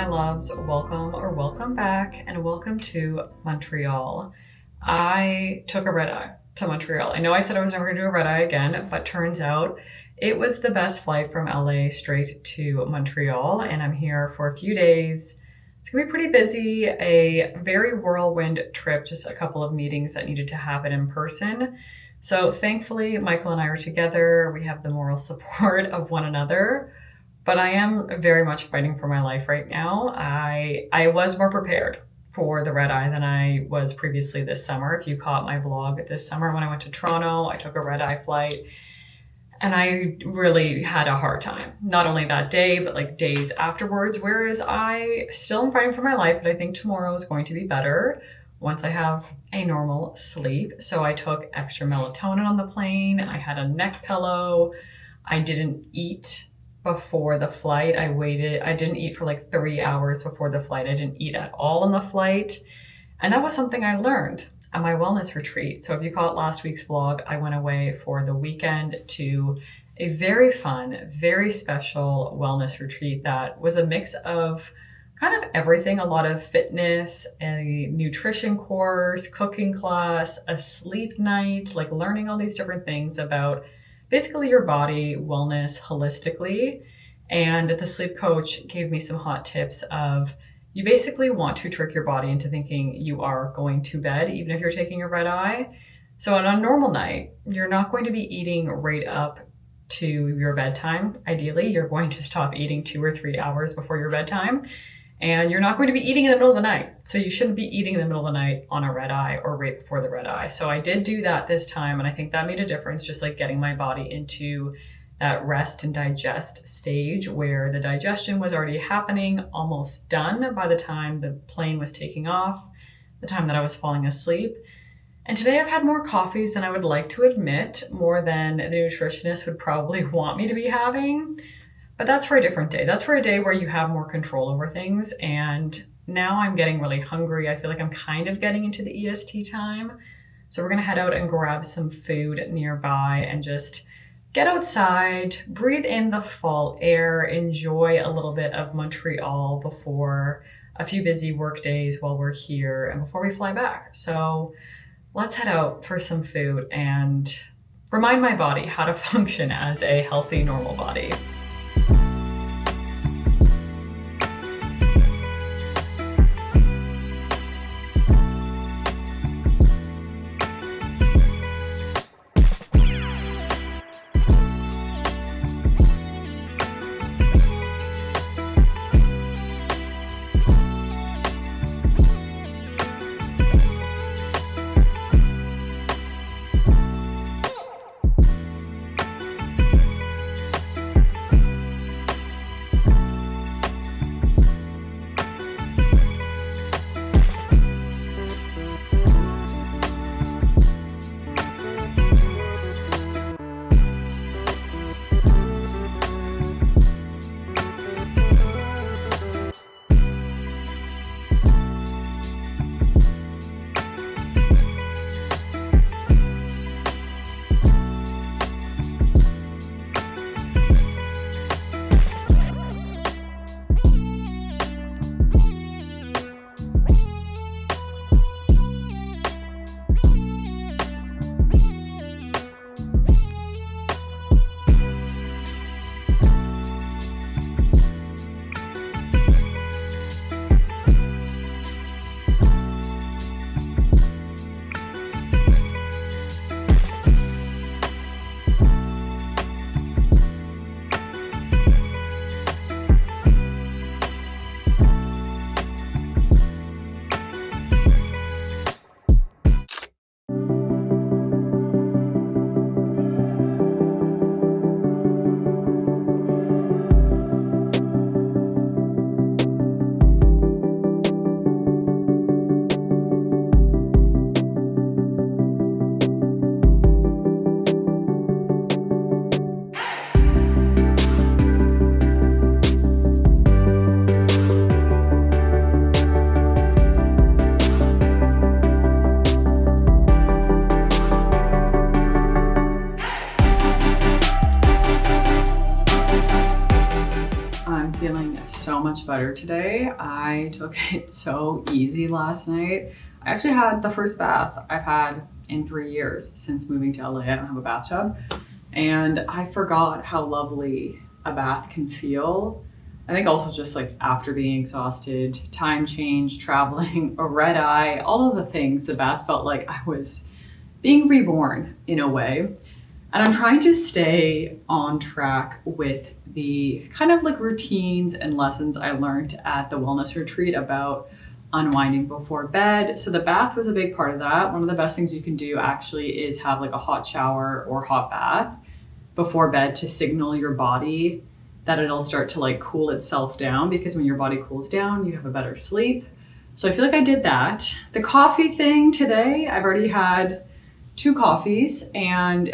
my loves, welcome back, and welcome to Montreal. I took a red eye to Montreal. I know I said I was never going to do a red eye again, but turns out it was the best flight from LA straight to Montreal, and I'm here for a few days. It's going to be pretty busy, a very whirlwind trip, just a couple of meetings that needed to happen in person. So thankfully, Michael and I are together. We have the moral support of one another. But I am very much fighting for my life right now. I was more prepared for the red eye than I was previously this summer. If you caught my vlog this summer when I went to Toronto, I took a red eye flight and I really had a hard time. Not only that day, but like days afterwards. Whereas I still am fighting for my life, but I think tomorrow is going to be better once I have a normal sleep. So I took extra melatonin on the plane. I had a neck pillow. I didn't eat before the flight. I didn't eat for like 3 hours before the flight. I didn't eat at all on the flight. And that was something I learned at my wellness retreat. So if you caught last week's vlog, I went away for the weekend to a very fun, very special wellness retreat that was a mix of kind of everything, a lot of fitness, a nutrition course, cooking class, a sleep night, like learning all these different things about basically your body wellness holistically. And the sleep coach gave me some hot tips of you basically want to trick your body into thinking you are going to bed, even if you're taking a red eye. So on a normal night, you're not going to be eating right up to your bedtime. Ideally, you're going to stop eating 2 or 3 hours before your bedtime. And you're not going to be eating in the middle of the night. So you shouldn't be eating in the middle of the night on a red eye or right before the red eye. So I did do that this time. And I think that made a difference, just like getting my body into that rest and digest stage where the digestion was already happening, almost done by the time the plane was taking off, the time that I was falling asleep. And today I've had more coffees than I would like to admit, more than the nutritionist would probably want me to be having. But that's for a different day. That's for a day where you have more control over things. And now I'm getting really hungry. I feel like I'm kind of getting into the EST time. So we're going to head out and grab some food nearby and just get outside, breathe in the fall air, enjoy a little bit of Montreal before a few busy work days while we're here and before we fly back. So let's head out for some food and remind my body how to function as a healthy, normal body. feeling so much better today. I took it so easy last night. I actually had the first bath I've had in 3 years since moving to LA. I don't have a bathtub. And I forgot how lovely a bath can feel. I think also just like after being exhausted, time change, traveling, a red eye, all of the things, the bath felt like I was being reborn in a way. And I'm trying to stay on track with the kind of like routines and lessons I learned at the wellness retreat about unwinding before bed. So the bath was a big part of that. One of the best things you can do actually is have like a hot shower or hot bath before bed to signal your body that it'll start to like cool itself down, because when your body cools down, you have a better sleep. So I feel like I did that. The coffee thing today, I've already had 2 coffees, and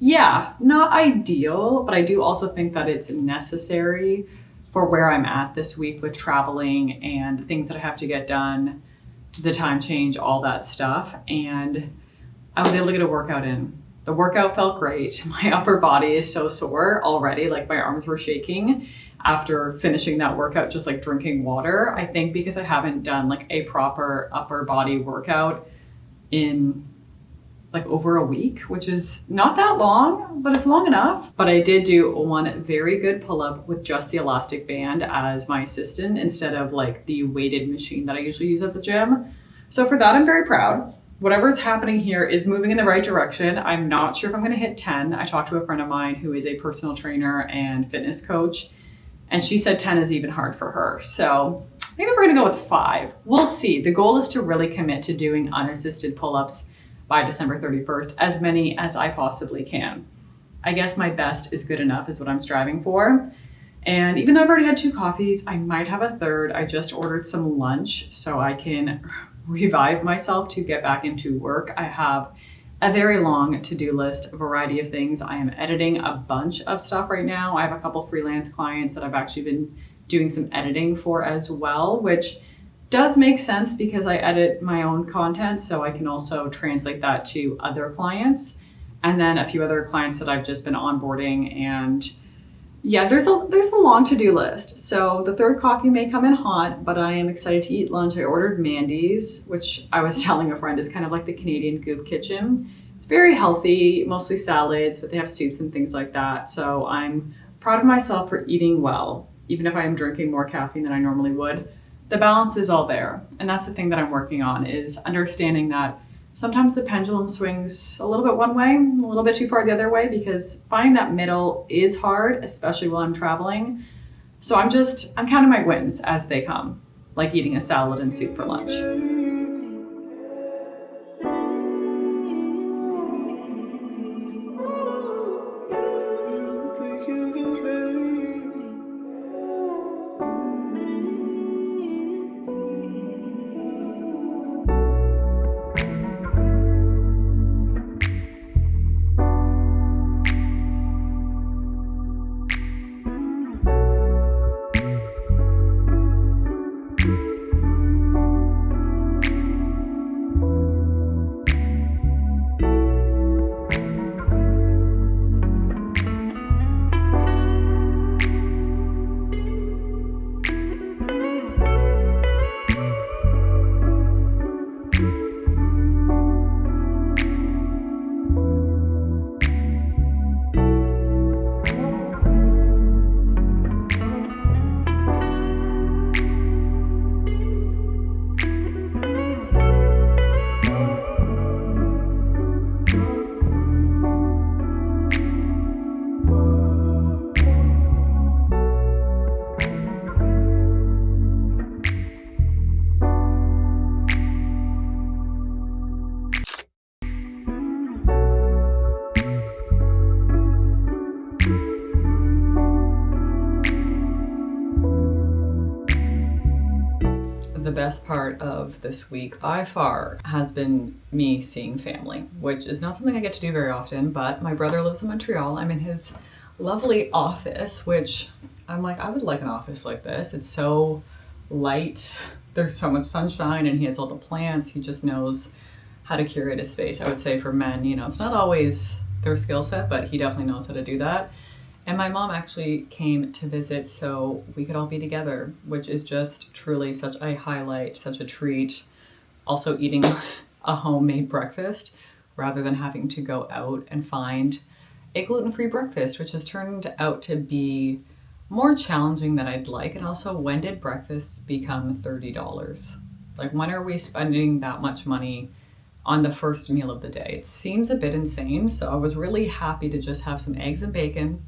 yeah, not ideal, but I do also think that it's necessary for where I'm at this week with traveling and the things that I have to get done, the time change, all that stuff. And I was able to get a workout in. The workout felt great. My upper body is so sore already, like my arms were shaking after finishing that workout, just like drinking water. I think because I haven't done like a proper upper body workout in like over a week, which is not that long, but it's long enough. But I did do one very good pull-up with just the elastic band as my assistant instead of like the weighted machine that I usually use at the gym. So for that, I'm very proud. Whatever's happening here is moving in the right direction. I'm not sure if I'm gonna hit 10. I talked to a friend of mine who is a personal trainer and fitness coach, and she said 10 is even hard for her. So maybe we're gonna go with 5. We'll see. The goal is to really commit to doing unassisted pull-ups by December 31st, as many as I possibly can. I guess my best is good enough is what I'm striving for. And even though I've already had 2 coffees, I might have a third. I just ordered some lunch so I can revive myself to get back into work. I have a very long to-do list, a variety of things. I am editing a bunch of stuff right now. I have a couple freelance clients that I've actually been doing some editing for as well, which does make sense because I edit my own content, so I can also translate that to other clients. And then a few other clients that I've just been onboarding. And yeah, there's a long to-do list. So the third coffee may come in hot, but I am excited to eat lunch. I ordered Mandy's, which I was telling a friend is kind of like the Canadian Goop Kitchen. It's very healthy, mostly salads, but they have soups and things like that. So I'm proud of myself for eating well, even if I am drinking more caffeine than I normally would. The balance is all there. And that's the thing that I'm working on, is understanding that sometimes the pendulum swings a little bit one way, a little bit too far the other way, because finding that middle is hard, especially while I'm traveling. So I'm counting my wins as they come, like eating a salad and soup for lunch. The best part of this week by far has been me seeing family, which is not something I get to do very often, but my brother lives in Montreal. I'm in his lovely office, which I'm like, I would like an office like this. It's so light, there's so much sunshine, and he has all the plants. He just knows how to curate his space. I would say for men, it's not always their skill set, but he definitely knows how to do that. And my mom actually came to visit so we could all be together, which is just truly such a highlight, such a treat. Also eating a homemade breakfast rather than having to go out and find a gluten-free breakfast, which has turned out to be more challenging than I'd like. And also, when did breakfasts become $30? Like, when are we spending that much money on the first meal of the day? It seems a bit insane. So I was really happy to just have some eggs and bacon,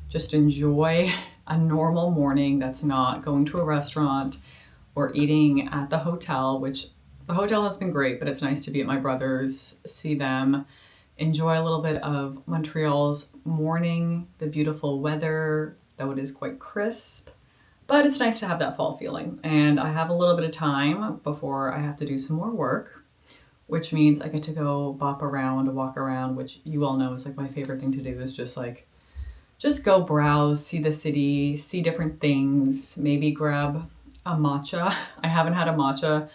just enjoy a normal morning that's not going to a restaurant or eating at the hotel, which the hotel has been great, but it's nice to be at my brother's, see them, enjoy a little bit of Montreal's morning, the beautiful weather, though it is quite crisp. But it's nice to have that fall feeling. And I have a little bit of time before I have to do some more work, which means I get to go bop around, walk around, which you all know is like my favorite thing to do, is just go browse, see the city, see different things, maybe grab a matcha. I haven't had a matcha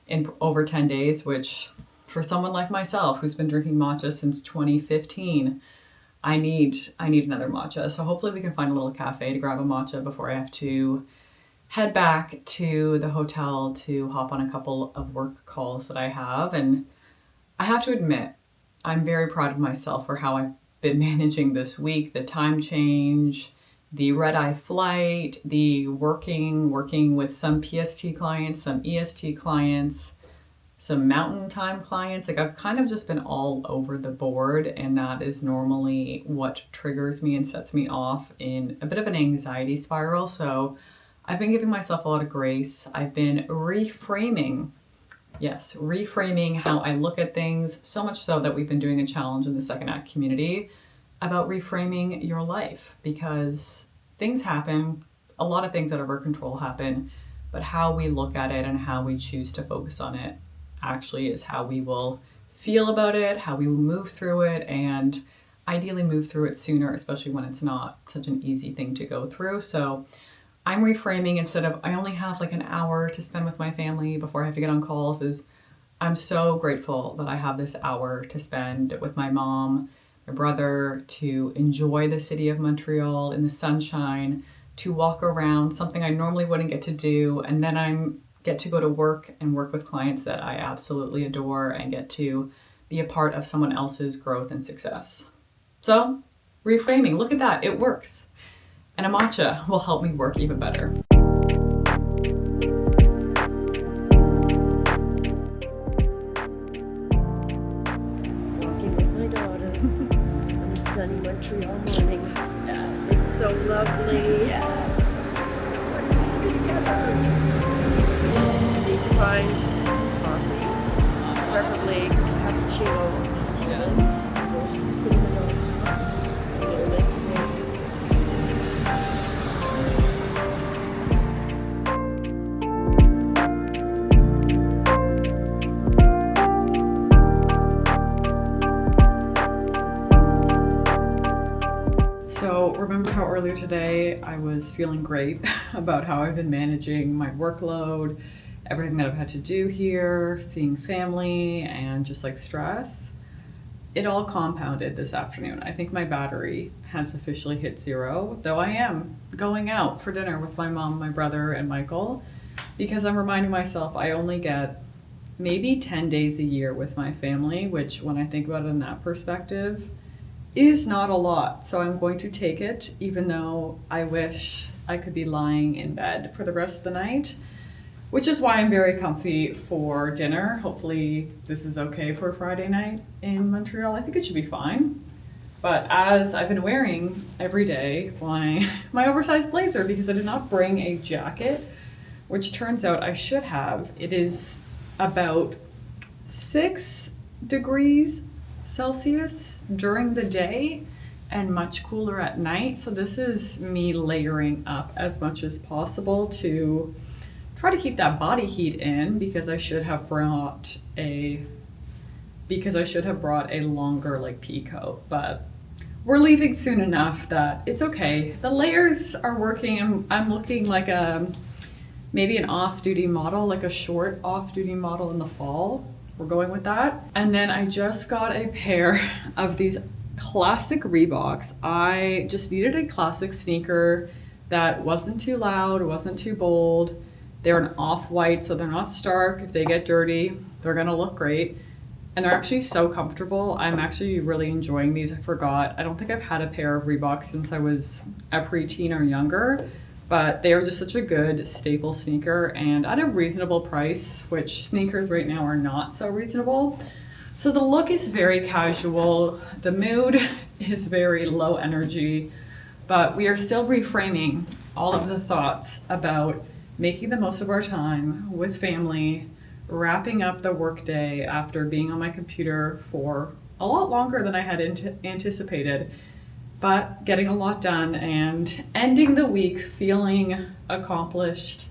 in over 10 days, which for someone like myself who's been drinking matcha since 2015, I need another matcha. So hopefully we can find a little cafe to grab a matcha before I have to head back to the hotel to hop on a couple of work calls that I have. And I have to admit, I'm very proud of myself for how I've been managing this week, the time change, the red-eye flight, the working with some PST clients, some EST clients, some mountain time clients. Like, I've kind of just been all over the board, and that is normally what triggers me and sets me off in a bit of an anxiety spiral. So I've been giving myself a lot of grace. I've been reframing how I look at things, so much so that we've been doing a challenge in the Second Act community about reframing your life, because things happen, a lot of things out of our control happen, but how we look at it and how we choose to focus on it actually is how we will feel about it, how we will move through it, and ideally move through it sooner, especially when it's not such an easy thing to go through. So I'm reframing, instead of I only have like an hour to spend with my family before I have to get on calls, is I'm so grateful that I have this hour to spend with my mom, my brother, to enjoy the city of Montreal in the sunshine, to walk around, something I normally wouldn't get to do. And then I get to go to work and work with clients that I absolutely adore and get to be a part of someone else's growth and success. So reframing, look at that, it works. And a matcha will help me work even better. Walking with my daughter on a sunny Montreal morning. Yes. It's so lovely. Yes. It's so wonderful to be together. I need to find coffee, preferably cappuccino. Yes. Cinnamon on top. And they're making dances. So remember how earlier today I was feeling great about how I've been managing my workload, everything that I've had to do here, seeing family, and just like stress? It all compounded this afternoon. I think my battery has officially hit zero, though I am going out for dinner with my mom, my brother, and Michael, because I'm reminding myself I only get maybe 10 days a year with my family, which, when I think about it in that perspective, is not a lot. So I'm going to take it, even though I wish I could be lying in bed for the rest of the night, which is why I'm very comfy for dinner. Hopefully this is okay for a Friday night in Montreal. I think it should be fine. But as I've been wearing every day my oversized blazer, because I did not bring a jacket, which turns out I should have. It is about 6 degrees Celsius during the day and much cooler at night. So this is me layering up as much as possible to try to keep that body heat in, because I should have brought a longer like pea coat, but we're leaving soon enough that it's okay. The layers are working. I'm looking like maybe an off-duty model, like a short off-duty model in the fall. We're going with that. And then I just got a pair of these classic Reeboks. I just needed a classic sneaker that wasn't too loud, wasn't too bold. They're an off-white, so they're not stark. If they get dirty, they're gonna look great. And they're actually so comfortable. I'm actually really enjoying these. I forgot. I don't think I've had a pair of Reeboks since I was a preteen or younger, but they are just such a good staple sneaker and at a reasonable price, which sneakers right now are not so reasonable. So the look is very casual. The mood is very low energy, but we are still reframing all of the thoughts about making the most of our time with family, wrapping up the workday after being on my computer for a lot longer than I had anticipated, but getting a lot done and ending the week feeling accomplished,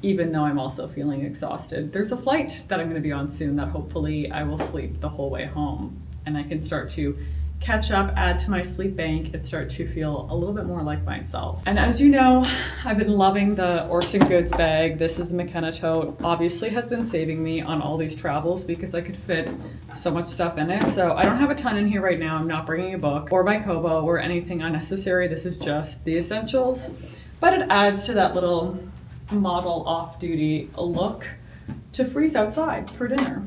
even though I'm also feeling exhausted. There's a flight that I'm going to be on soon that hopefully I will sleep the whole way home and I can start to catch up, add to my sleep bank, and start to feel a little bit more like myself. And as you know, I've been loving the Orson Goods bag. This is the McKenna tote. Obviously has been saving me on all these travels because I could fit so much stuff in it. So I don't have a ton in here right now. I'm not bringing a book or my Kobo or anything unnecessary. This is just the essentials, but it adds to that little model off-duty look to freeze outside for dinner.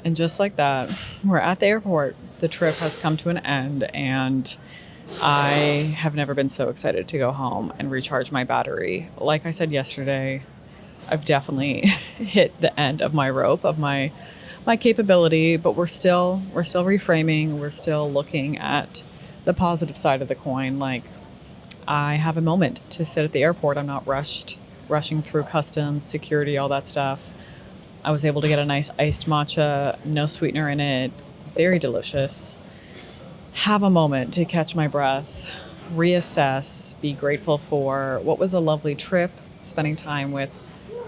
And just like that, we're at the airport. The trip has come to an end, and I have never been so excited to go home and recharge my battery. Like I said yesterday, I've definitely hit the end of my rope of my capability, but we're still reframing. We're still looking at the positive side of the coin. Like, I have a moment to sit at the airport. I'm not rushing through customs, security, all that stuff. I was able to get a nice iced matcha, no sweetener in it, very delicious. Have a moment to catch my breath, reassess, be grateful for what was a lovely trip, spending time with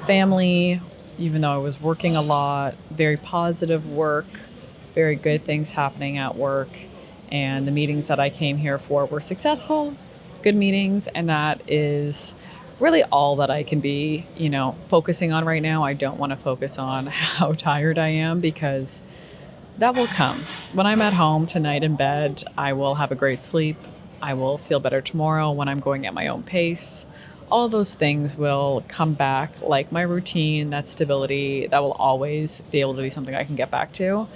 family, even though I was working a lot, very positive work, very good things happening at work. And the meetings that I came here for were successful, good meetings, and that is really all that I can be, focusing on right now. I don't want to focus on how tired I am because that will come. When I'm at home tonight in bed, I will have a great sleep. I will feel better tomorrow when I'm going at my own pace. All of those things will come back, like my routine, that stability, that will always be able to be something I can get back to.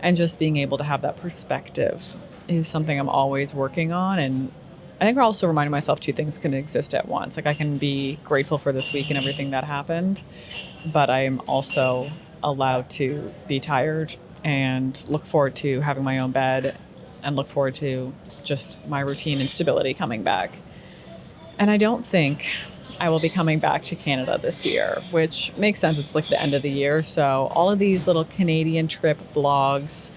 And just being able to have that perspective is something I'm always working on. And I think I also reminding myself two things can exist at once. Like, I can be grateful for this week and everything that happened, but I am also allowed to be tired and look forward to having my own bed and look forward to just my routine and stability coming back. And I don't think I will be coming back to Canada this year, which makes sense. It's like the end of the year. So all of these little Canadian trip vlogs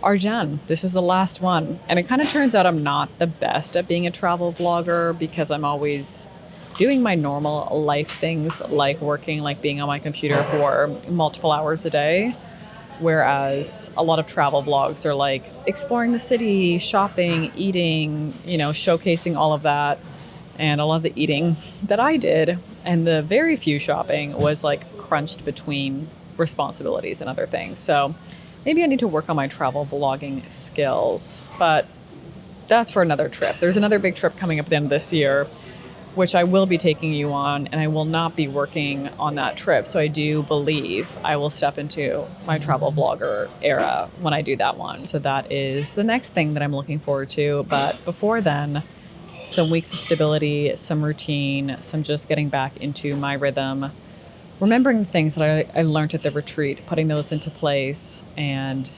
are done. This is the last one. And it kind of turns out I'm not the best at being a travel vlogger because I'm always doing my normal life things, like working, like being on my computer for multiple hours a day. Whereas a lot of travel vlogs are like exploring the city, shopping, eating, showcasing all of that. And a lot of the eating that I did and the very few shopping was like crunched between responsibilities and other things. So maybe I need to work on my travel vlogging skills, but that's for another trip. There's another big trip coming up at the end of this year, which I will be taking you on, and I will not be working on that trip. So I do believe I will step into my travel vlogger era when I do that one. So that is the next thing that I'm looking forward to. But before then, some weeks of stability, some routine, some just getting back into my rhythm, remembering things that I learned at the retreat, putting those into place, and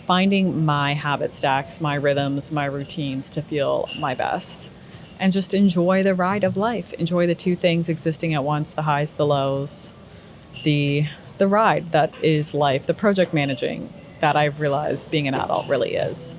finding my habit stacks, my rhythms, my routines to feel my best. And just enjoy the ride of life. Enjoy the two things existing at once, the highs, the lows, the ride that is life, the project managing, that I've realized being an adult really is.